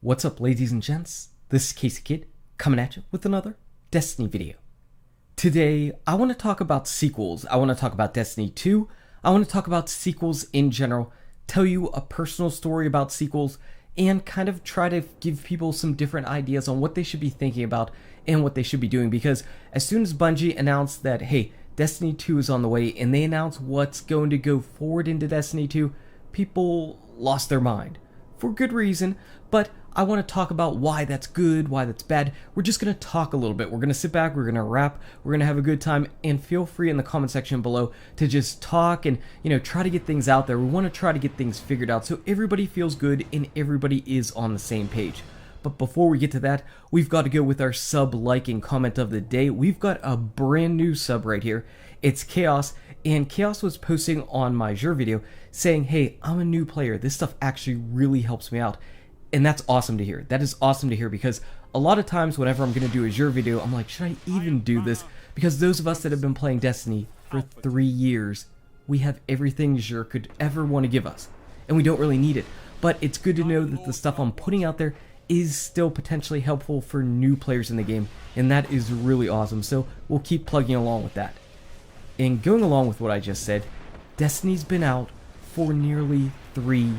What's up, ladies and gents? This is KSigKid coming at you with another Destiny video. Today, I want to talk about sequels. I want to talk about Destiny 2. I want to talk about sequels in general, tell you a personal story about sequels, and kind of try to give people some different ideas on what they should be thinking about and what they should be doing. Because as soon as Bungie announced that, hey, Destiny 2 is on the way, and they announced what's going to go forward into Destiny 2, people lost their mind. For good reason, but I want to talk about why that's good, why that's bad. We're just going to talk a little bit. We're going to sit back, we're going to rap, we're going to have a good time, and feel free in the comment section below to just talk and, try to get things out there. We want to try to get things figured out so everybody feels good and everybody is on the same page. But before we get to that, we've got to go with our sub, like, and comment of the day. We've got a brand new sub right here. It's Chaos, and Chaos was posting on my Azure video saying, hey, I'm a new player. This stuff actually really helps me out. And that's awesome to hear. That is awesome to hear, because a lot of times whenever I'm going to do a Azure video, I'm like, should I even do this? Because those of us that have been playing Destiny for 3 years, we have everything Azure could ever want to give us. And we don't really need it. But it's good to know that the stuff I'm putting out there is still potentially helpful for new players in the game. And that is really awesome. So we'll keep plugging along with that. And going along with what I just said, Destiny's been out for nearly 3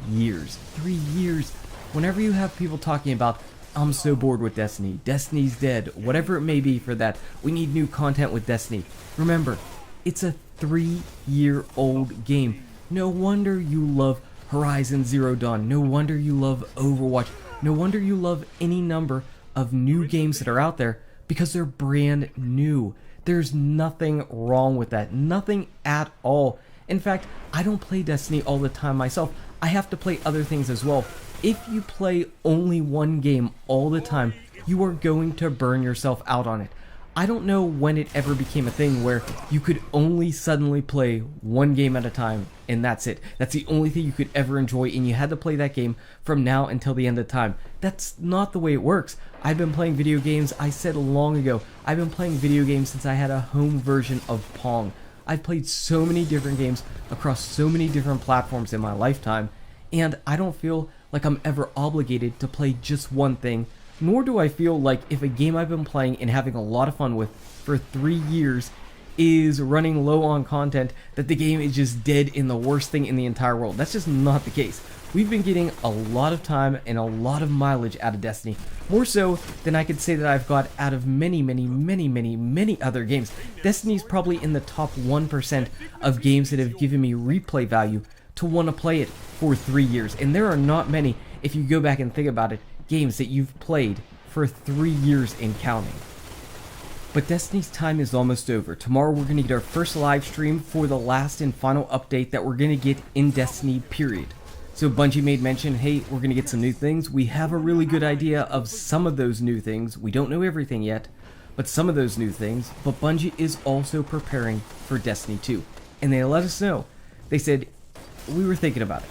years. 3 years. Whenever you have people talking about, I'm so bored with Destiny, Destiny's dead, whatever it may be for that, we need new content with Destiny. Remember, it's a 3-year-old game. No wonder you love Horizon Zero Dawn. No wonder you love Overwatch. No wonder you love any number of new games that are out there, because they're brand new. There's nothing wrong with that. Nothing at all. In fact, I don't play Destiny all the time myself. I have to play other things as well. If you play only one game all the time, you are going to burn yourself out on it. I don't know when it ever became a thing where you could only suddenly play one game at a time and that's it. That's the only thing you could ever enjoy, and you had to play that game from now until the end of time. That's not the way it works. I've been playing video games, I said long ago, I've been playing video games since I had a home version of Pong. I've played so many different games across so many different platforms in my lifetime, and I don't feel like I'm ever obligated to play just one thing, nor do I feel like if a game I've been playing and having a lot of fun with for 3 years is running low on content, that the game is just dead in the worst thing in the entire world. That's just not the case. We've been getting a lot of time and a lot of mileage out of Destiny, more so than I could say that I've got out of many other games. Destiny's probably in the top 1% of games that have given me replay value to want to play it for 3 years. And there are not many, if you go back and think about it, games that you've played for 3 years and counting. But Destiny's time is almost over. Tomorrow we're going to get our first live stream for the last and final update that we're going to get in Destiny, period. So Bungie made mention, hey, we're going to get some new things. We have a really good idea of some of those new things. We don't know everything yet, but some of those new things. But Bungie is also preparing for Destiny 2. And they let us know. They said, we were thinking about it.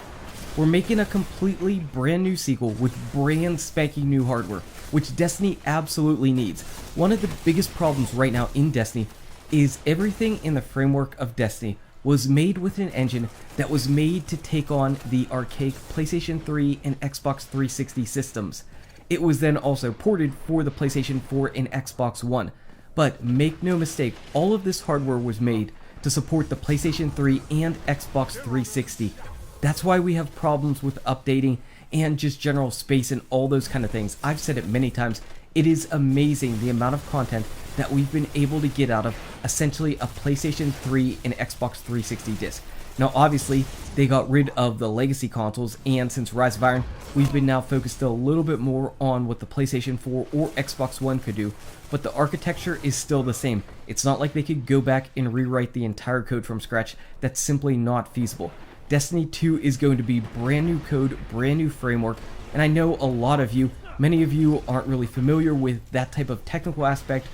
We're making a completely brand new sequel with brand spanking new hardware, which Destiny absolutely needs. One of the biggest problems right now in Destiny is everything in the framework of Destiny was made with an engine that was made to take on the archaic PlayStation 3 and Xbox 360 systems. It was then also ported for the PlayStation 4 and Xbox One. But make no mistake, all of this hardware was made to support the PlayStation 3 and Xbox 360. That's why we have problems with updating and just general space and all those kind of things. I've said it many times. It is amazing the amount of content that we've been able to get out of essentially a PlayStation 3 and Xbox 360 disc. Now obviously they got rid of the legacy consoles, and since Rise of Iron, we've been now focused a little bit more on what the PlayStation 4 or Xbox One could do, but the architecture is still the same. It's not like they could go back and rewrite the entire code from scratch. That's simply not feasible. Destiny 2 is going to be brand new code, brand new framework, and I know a lot of you, many of you aren't really familiar with that type of technical aspect,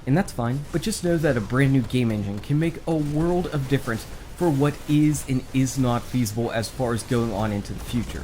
and that's fine, but just know that a brand new game engine can make a world of difference for what is and is not feasible as far as going on into the future.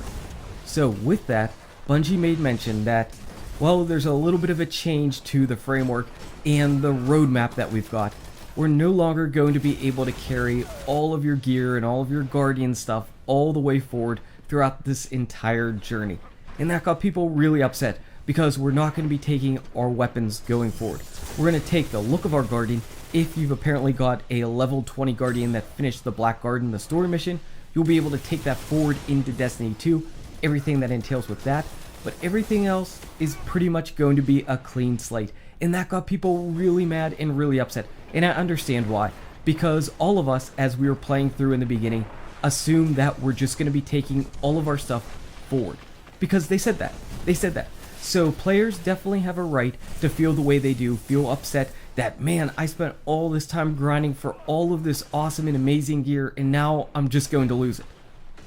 So with that, Bungie made mention that, well, there's a little bit of a change to the framework and the roadmap that we've got. We're no longer going to be able to carry all of your gear and all of your Guardian stuff all the way forward throughout this entire journey. and that got people really upset because we're not going to be taking our weapons going forward. We're going to take the look of our Guardian. If you've apparently got a level 20 Guardian that finished the Black Garden, the story mission, you'll be able to take that forward into Destiny 2, everything that entails with that, but everything else is pretty much going to be a clean slate, and that got people really mad and really upset, and I understand why, because all of us, as we were playing through in the beginning, assumed that we're just going to be taking all of our stuff forward, because they said that. So players definitely have a right to feel the way they do, feel upset that, man, I spent all this time grinding for all of this awesome and amazing gear, and now I'm just going to lose it.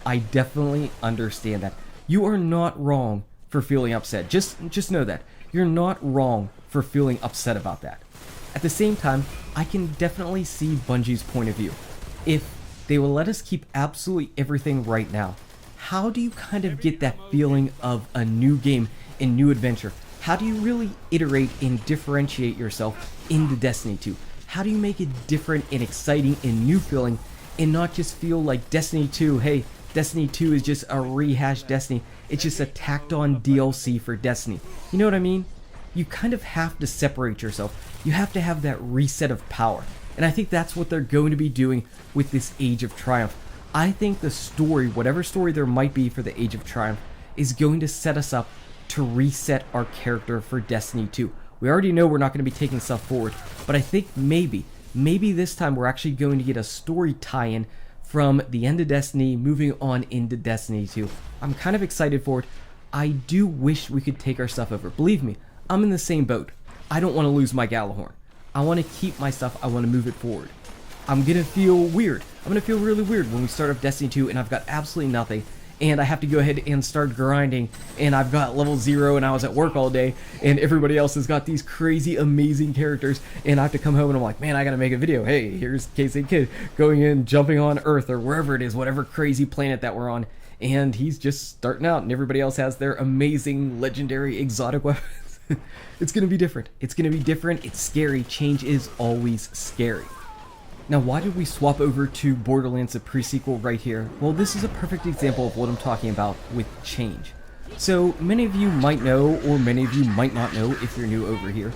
I definitely understand that. You are not wrong for feeling upset. Just know that. You're not wrong for feeling upset about that. At the same time, I can definitely see Bungie's point of view. If they will let us keep absolutely everything right now, how do you kind of get that feeling of a new game and new adventure? How do you really iterate and differentiate yourself into Destiny 2? How do you make it different and exciting and new feeling and not just feel like Destiny 2, hey, Destiny 2 is just a rehashed Destiny. It's just a tacked on DLC for Destiny. You know what I mean? You kind of have to separate yourself. You have to have that reset of power. And I think that's what they're going to be doing with this Age of Triumph. I think the story, whatever story there might be for the Age of Triumph, is going to set us up to reset our character for Destiny 2. We already know we're not going to be taking stuff forward, but I think maybe this time we're actually going to get a story tie-in from the end of Destiny moving on into Destiny 2. I'm kind of excited for it. I do wish we could take our stuff over. Believe me, I'm in the same boat. I don't want to lose my Gjallarhorn. I want to keep my stuff. I want to move it forward. I'm going to feel weird. I'm going to feel really weird when we start up Destiny 2 and I've got absolutely nothing, and I have to go ahead and start grinding, and I've got level 0 and I was at work all day, and everybody else has got these crazy amazing characters, and I have to come home and I'm like, man, I gotta make a video. Hey, here's KSigKid going in, jumping on Earth or wherever it is, whatever crazy planet that we're on, and he's just starting out and everybody else has their amazing legendary exotic weapons. It's gonna be different. It's gonna be different. It's scary. Change is always scary. Now, why did we swap over to Borderlands, the pre-sequel, right here? Well, this is a perfect example of what I'm talking about with change. So, many of you might know, or many of you might not know if you're new over here,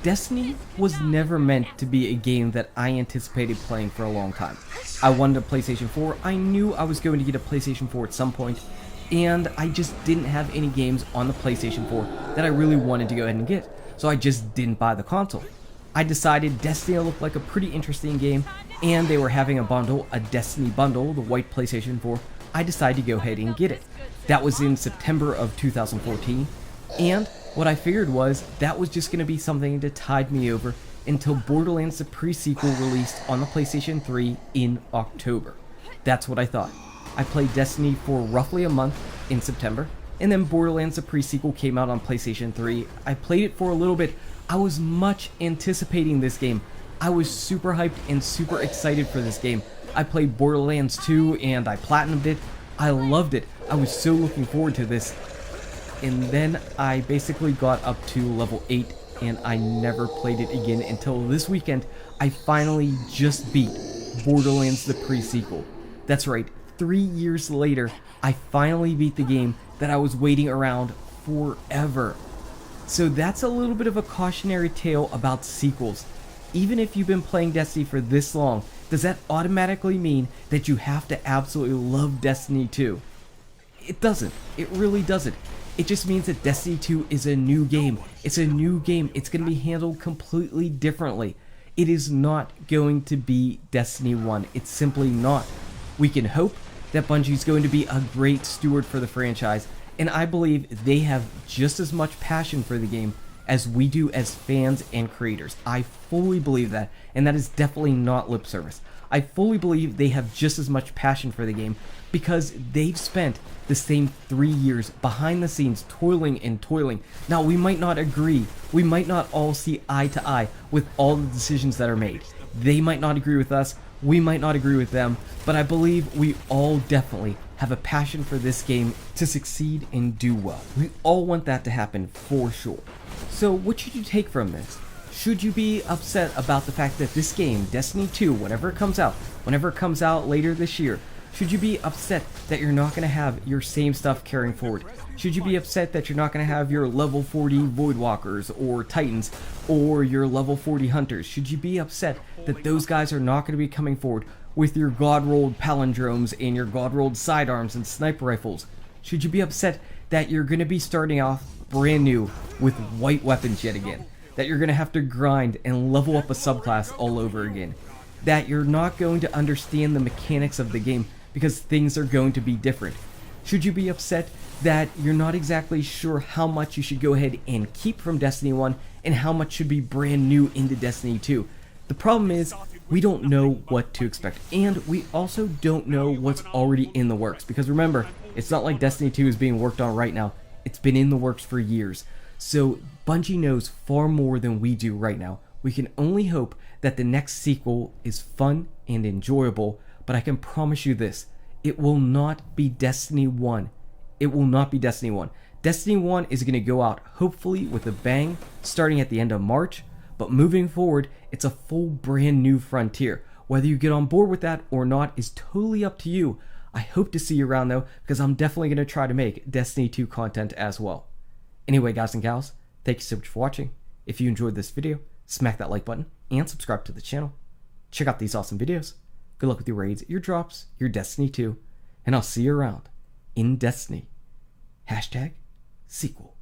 Destiny was never meant to be a game that I anticipated playing for a long time. I wanted a PlayStation 4, I knew I was going to get a PlayStation 4 at some point, and I just didn't have any games on the PlayStation 4 that I really wanted to go ahead and get, so I just didn't buy the console. I decided Destiny looked like a pretty interesting game, and they were having a bundle, a Destiny bundle, the white PlayStation 4. I decided to go ahead and get it. That was in September of 2014, and what I figured was that was just going to be something to tide me over until Borderlands the pre-sequel released on the PlayStation 3 in October. That's what I thought. I played Destiny for roughly a month in September, and then Borderlands the pre-sequel came out on PlayStation 3. I played it for a little bit. I was much anticipating this game. I was super hyped and super excited for this game. I played Borderlands 2 and I platinumed it. I loved it. I was so looking forward to this. And then I basically got up to level 8 and I never played it again until this weekend. I finally just beat Borderlands the pre-sequel. That's right, 3 years later, I finally beat the game that I was waiting around forever. So that's a little bit of a cautionary tale about sequels. Even if you've been playing Destiny for this long, does that automatically mean that you have to absolutely love Destiny 2? It doesn't. It really doesn't. It just means that Destiny 2 is a new game. It's a new game. It's going to be handled completely differently. It is not going to be Destiny 1. It's simply not. We can hope that Bungie's going to be a great steward for the franchise, and I believe they have just as much passion for the game as we do as fans and creators. I fully believe that, and that is definitely not lip service. I fully believe they have just as much passion for the game because they've spent the same 3 years behind the scenes toiling and toiling. Now, we might not agree. We might not all see eye to eye with all the decisions that are made. They might not agree with us. We might not agree with them, but I believe we all definitely have a passion for this game to succeed and do well. We all want that to happen for sure. So what should you take from this? Should you be upset about the fact that this game, Destiny 2, whenever it comes out later this year, Should you be upset that you're not going to have your same stuff carrying forward? Should you be upset that you're not going to have your level 40 Voidwalkers or Titans or your level 40 Hunters? Should you be upset that those guys are not going to be coming forward with your God-rolled Palindromes and your God-rolled Sidearms and Sniper Rifles? Should you be upset that you're going to be starting off brand new with white weapons yet again? That you're going to have to grind and level up a subclass all over again? That you're not going to understand the mechanics of the game because things are going to be different? Should you be upset that you're not exactly sure how much you should go ahead and keep from Destiny 1 and how much should be brand new into Destiny 2? The problem is, we don't know what to expect, and we also don't know what's already in the works, because remember, it's not like Destiny 2 is being worked on right now. It's been in the works for years. So Bungie knows far more than we do right now. We can only hope that the next sequel is fun and enjoyable, but I can promise you this: it will not be Destiny 1. It will not be Destiny 1. Destiny 1 is going to go out hopefully with a bang starting at the end of March, but moving forward, it's a full brand new frontier. Whether you get on board with that or not is totally up to you. I hope to see you around though, because I'm definitely going to try to make Destiny 2 content as well. Anyway, guys and gals, thank you so much for watching. If you enjoyed this video, smack that like button and subscribe to the channel. Check out these awesome videos. Good luck with your raids, your drops, your Destiny 2, and I'll see you around in Destiny. #sequel.